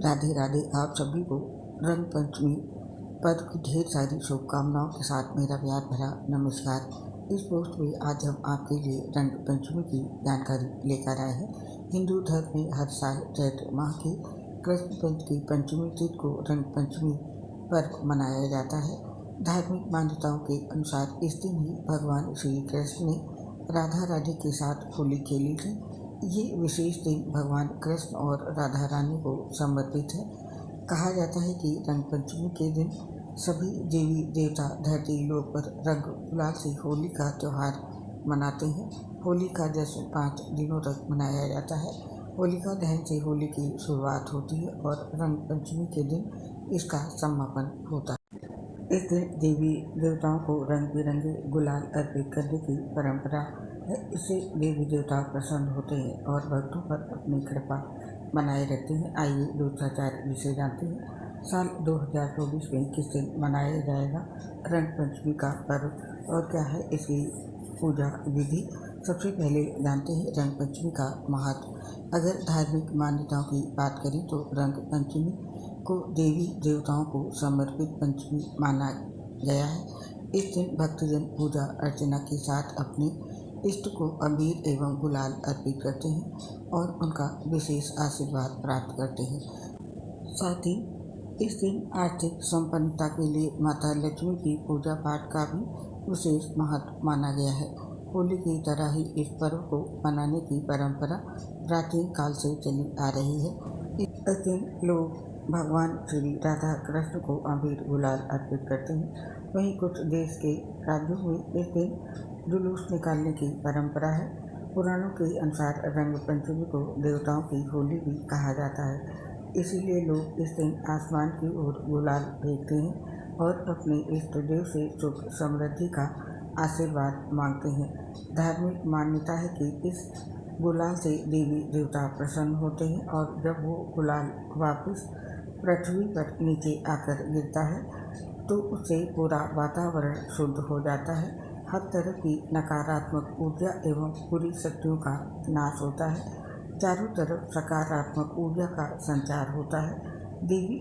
राधे राधे। आप सभी को रंग पंचमी पर्व की ढेर सारी शुभकामनाओं के साथ मेरा प्यार भरा नमस्कार। इस पोस्ट में आज हम आपके लिए रंग पंचमी की जानकारी लेकर आए हैं। हिंदू धर्म में हर साल चैत्र माह के कृष्ण पक्ष की पंचमी तिथि को रंग पंचमी पर्व मनाया जाता है। धार्मिक मान्यताओं के अनुसार इस दिन ही भगवान श्री कृष्ण ने राधा रानी के साथ होली खेली थी। ये विशेष दिन भगवान कृष्ण और राधा रानी को समर्पित है। कहा जाता है कि रंग पंचमी के दिन सभी देवी देवता धरती लोक पर रंग गुलाल से होली का त्यौहार मनाते हैं। होली का जश्न 5 दिनों तक मनाया जाता है। होलिका दहन से होली की शुरुआत होती है और रंग पंचमी के दिन इसका समापन होता है। इस दिन देवी देवताओं को रंग बिरंगे गुलाल अर्पित करने की परंपरा है। इससे देवी देवता प्रसन्न होते हैं और भक्तों पर अपनी कृपा बनाए रखते हैं। आइए दूसरा विषय जानते हैं। साल 2024 में किस दिन मनाया जाएगा रंग पंचमी का पर्व और क्या है इसकी पूजा विधि। सबसे पहले जानते हैं रंग पंचमी का महत्व। अगर धार्मिक मान्यताओं की बात करें तो रंग पंचमी को देवी देवताओं को समर्पित पंचमी माना गया है। इस दिन भक्तजन पूजा अर्चना के साथ अपने इष्ट को अबीर एवं गुलाल अर्पित करते हैं और उनका विशेष आशीर्वाद प्राप्त करते हैं। साथ ही इस दिन आर्थिक संपन्नता के लिए माता लक्ष्मी की पूजा पाठ का भी विशेष महत्व माना गया है। होली की तरह ही इस पर्व को मनाने की परंपरा प्राचीन काल से चली आ रही है। इस दिन लोग भगवान श्री राधा कृष्ण को अबीर गुलाल अर्पित करते हैं। वहीं कुछ देश के राज्यों में इस दिन जुलूस निकालने की परंपरा है। पुराणों के अनुसार रंग पंचमी को देवताओं की होली भी कहा जाता है। इसीलिए लोग इस दिन आसमान की ओर गुलाल फेंकते हैं और अपने इष्ट देव से सुख समृद्धि का आशीर्वाद मांगते हैं। धार्मिक मान्यता है कि इस गुलाल से देवी देवता प्रसन्न होते हैं और जब वो गुलाल वापस पृथ्वी पर नीचे आकर गिरता है तो उससे पूरा वातावरण शुद्ध हो जाता है। हर तरह की नकारात्मक ऊर्जा एवं बुरी शक्तियों का नाश होता है। चारों तरफ सकारात्मक ऊर्जा का संचार होता है। देवी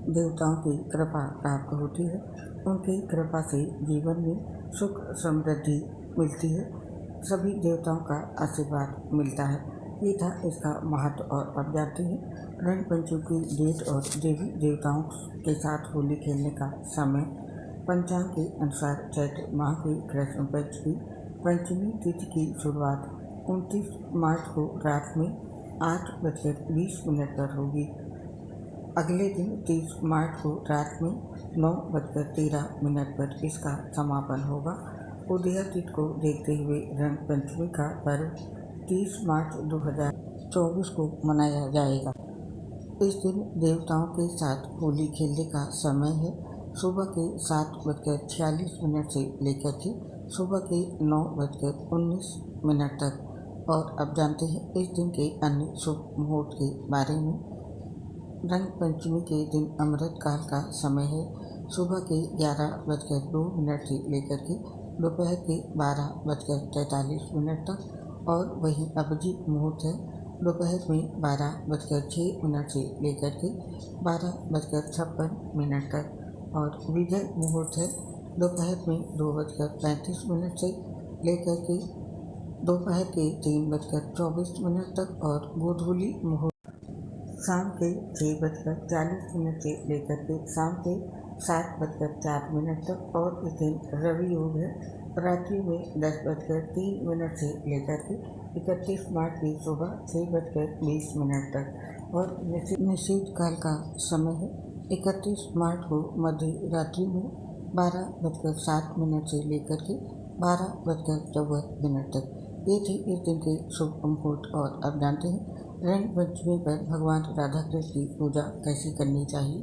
देवताओं की कृपा प्राप्त होती है। उनकी कृपा से जीवन में सुख समृद्धि मिलती है। सभी देवताओं का आशीर्वाद मिलता है। ये था इसका महत्व। और अब जानते हैं रंग पंचमी की डेट और देवी देवताओं के साथ होली खेलने का समय। पंचांग के अनुसार चैत्र माह के कृष्ण पक्ष की पंचमी तिथि की शुरुआत 29 मार्च को रात में 8:20 पर होगी। अगले दिन 30 मार्च को रात में 9:13 पर इसका समापन होगा। उदया तिथि को देखते हुए रंग पंचमी का पर्व 30 मार्च 2024 को मनाया जाएगा। इस दिन देवताओं के साथ होली खेलने का समय है सुबह के 7:46 से लेकर के सुबह के 9:19 तक। और अब जानते हैं इस दिन के अन्य शुभ मुहूर्त के बारे में। रंग पंचमी के दिन अमृत काल का समय है सुबह के 11:02 से लेकर के दोपहर के 12:43 तक। और वहीं अभिजीत मुहूर्त है दोपहर में 12:06 से लेकर के 12:56 तक। और विजय मुहूर्त है दोपहर में 2:35 से लेकर के दोपहर के 3:24 तक। और गोधूली मुहूर्त शाम के 6:40 से लेकर के शाम के 7:04 तक। और इस दिन रवि योग है रात्रि में 10:03 से लेकर के 31 मार्च की सुबह 6:20 तक। और निषेध काल का समय है 31 मार्च को मध्य रात्रि में 12:07 से लेकर के 12:54 तक। ये थे इस दिन के शुभ मुहूर्त। और अब जानते हैं रंग पंचमी पर भगवान राधा कृष्ण की पूजा कैसे करनी चाहिए।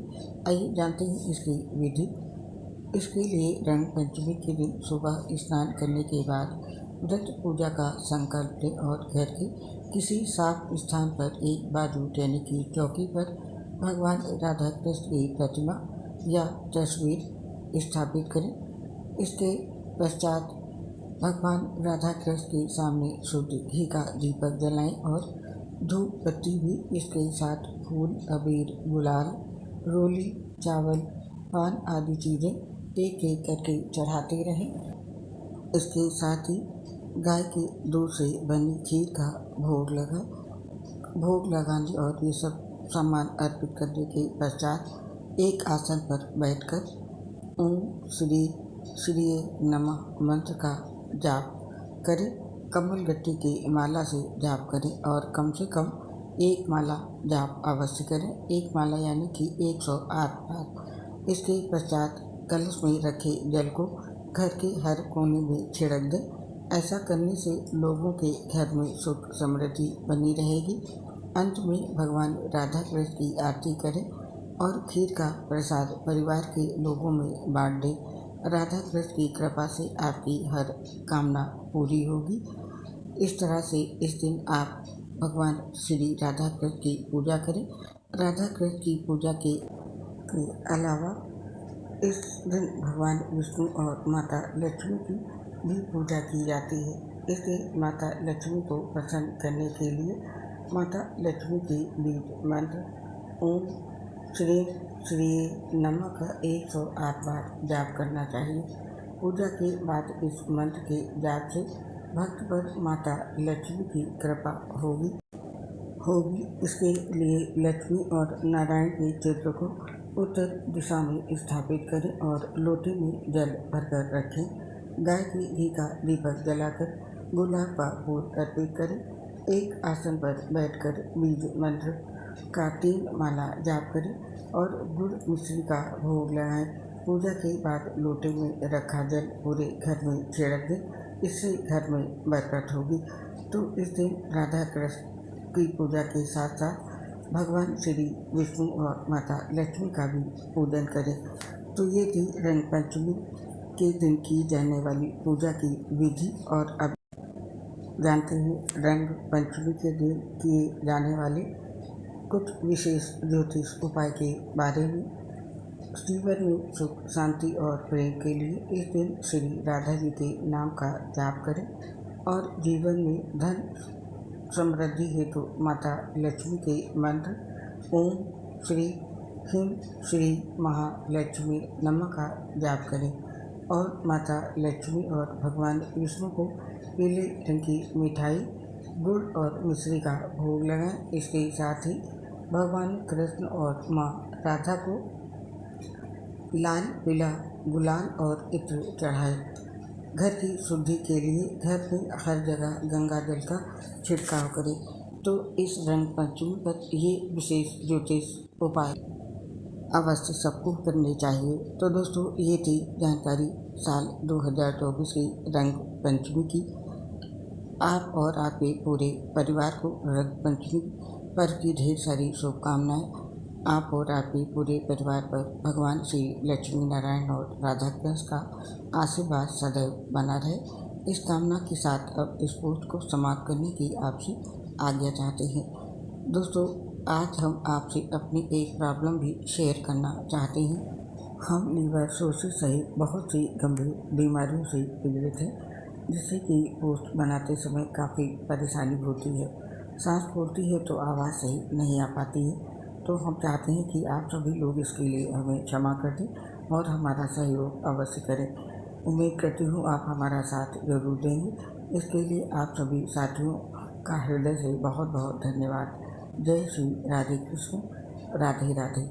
आइए जानते हैं इसकी विधि। इसके लिए रंग पंचमी के दिन सुबह स्नान करने के बाद व्रत पूजा का संकल्प लें और घर के किसी साफ स्थान पर एक बाजू यानी की चौकी पर भगवान राधा कृष्ण की प्रतिमा या तस्वीर स्थापित करें। इसके पश्चात भगवान राधा कृष्ण के सामने शुद्ध घी का दीपक जलाएं और धूप बत्ती भी इसके साथ फूल, अबीर, गुलाल, रोली, चावल, पान आदि चीज़ें एक एक करके चढ़ाते रहें। इसके साथ ही गाय के दूध से बनी खीर का भोग लगाने और ये सब सामान अर्पित करने के पश्चात एक आसन पर बैठकर ओम श्री श्रीये नमः मंत्र का जाप करें। कमल गट्टी की माला से जाप करें और कम से कम एक माला जाप अवश्य करें। एक माला यानी कि 108 बार। इसके पश्चात कलश में रखे जल को घर के हर कोने में छिड़क दें। ऐसा करने से लोगों के घर में सुख समृद्धि बनी रहेगी। अंत में भगवान राधा कृष्ण की आरती करें और खीर का प्रसाद परिवार के लोगों में बांट दें। राधा कृष्ण की कृपा से आपकी हर कामना पूरी होगी। इस तरह से इस दिन आप भगवान श्री राधा कृष्ण की पूजा करें। राधा कृष्ण की पूजा के अलावा इस दिन भगवान विष्णु और माता लक्ष्मी की भी पूजा की जाती है। इस दिन माता लक्ष्मी को प्रसन्न करने के लिए माता लक्ष्मी के बीज मंत्र ओम श्री श्रीये नमः का 108 बार जाप करना चाहिए। पूजा के बाद इस मंत्र के जाप से भक्त पर माता लक्ष्मी की कृपा होगी। इसके लिए लक्ष्मी और नारायण के चित्र को उत्तर दिशा में स्थापित करें और लोटे में जल भरकर रखें। गाय के घी का दीपक जलाकर गुलाब का फूल अर्पित करें। एक आसन पर बैठकर बीज मंत्र का 3 माला जाप करें और गुड़ मिश्री का भोग लगाएं। पूजा के बाद लोटे में रखा जल पूरे घर में छिड़क दें। इससे घर में बरकत होगी। तो इस दिन राधा कृष्ण की पूजा के साथ साथ भगवान श्री विष्णु और माता लक्ष्मी का भी पूजन करें। तो ये थी रंग पंचमी के दिन की जाने वाली पूजा की विधि। और अब जानते हैं रंग पंचमी के दिन किए जाने वाले कुछ विशेष ज्योतिष उपाय के बारे में। जीवन में सुख, शांति और प्रेम के लिए इस दिन श्री राधा जी के नाम का जाप करें और जीवन में धन समृद्धि हेतु माता लक्ष्मी के मंत्र ओम श्री ह्रीं श्री महालक्ष्मी नमः का जाप करें और माता लक्ष्मी और भगवान विष्णु को पीले रंग की मिठाई, गुड़ और मिश्री का भोग लगाएं। इसके साथ ही भगवान कृष्ण और माँ राधा को लाल, पीला, गुलाल और इत्र चढ़ाएं। घर की शुद्धि के लिए घर में हर जगह गंगा जल का छिड़काव करें। तो इस रंग पंचमी पर ये विशेष ज्योतिष उपाय अवश्य सबको करने चाहिए। तो दोस्तों ये थी जानकारी साल 2024 की रंग पंचमी की। आप और आपके पूरे परिवार को रंग पंचमी पर्व की ढेर सारी शुभकामनाएं। आप और आपके पूरे परिवार पर भगवान श्री लक्ष्मी नारायण और राधा कृष्ण का आशीर्वाद सदैव बना रहे। इस कामना के साथ अब इस पोस्ट को समाप्त करने की आपसे आज्ञा चाहते हैं। दोस्तों आज हम आपसे अपनी एक प्रॉब्लम भी शेयर करना चाहते हैं। हम लीवर, सोसिस सहित बहुत सी गंभीर बीमारियों से पीड़ित हैं, जिससे कि पोस्ट बनाते समय काफ़ी परेशानी होती है। सांस फूलती है तो आवाज़ सही नहीं आ पाती है। तो हम चाहते हैं कि आप सभी लोग इसके लिए हमें क्षमा कर दें और हमारा सहयोग अवश्य करें। उम्मीद करती हूँ आप हमारा साथ जरूर देंगे। इसके लिए आप सभी साथियों का हृदय से बहुत बहुत धन्यवाद। जय श्री राधे कृष्ण। राधे राधे।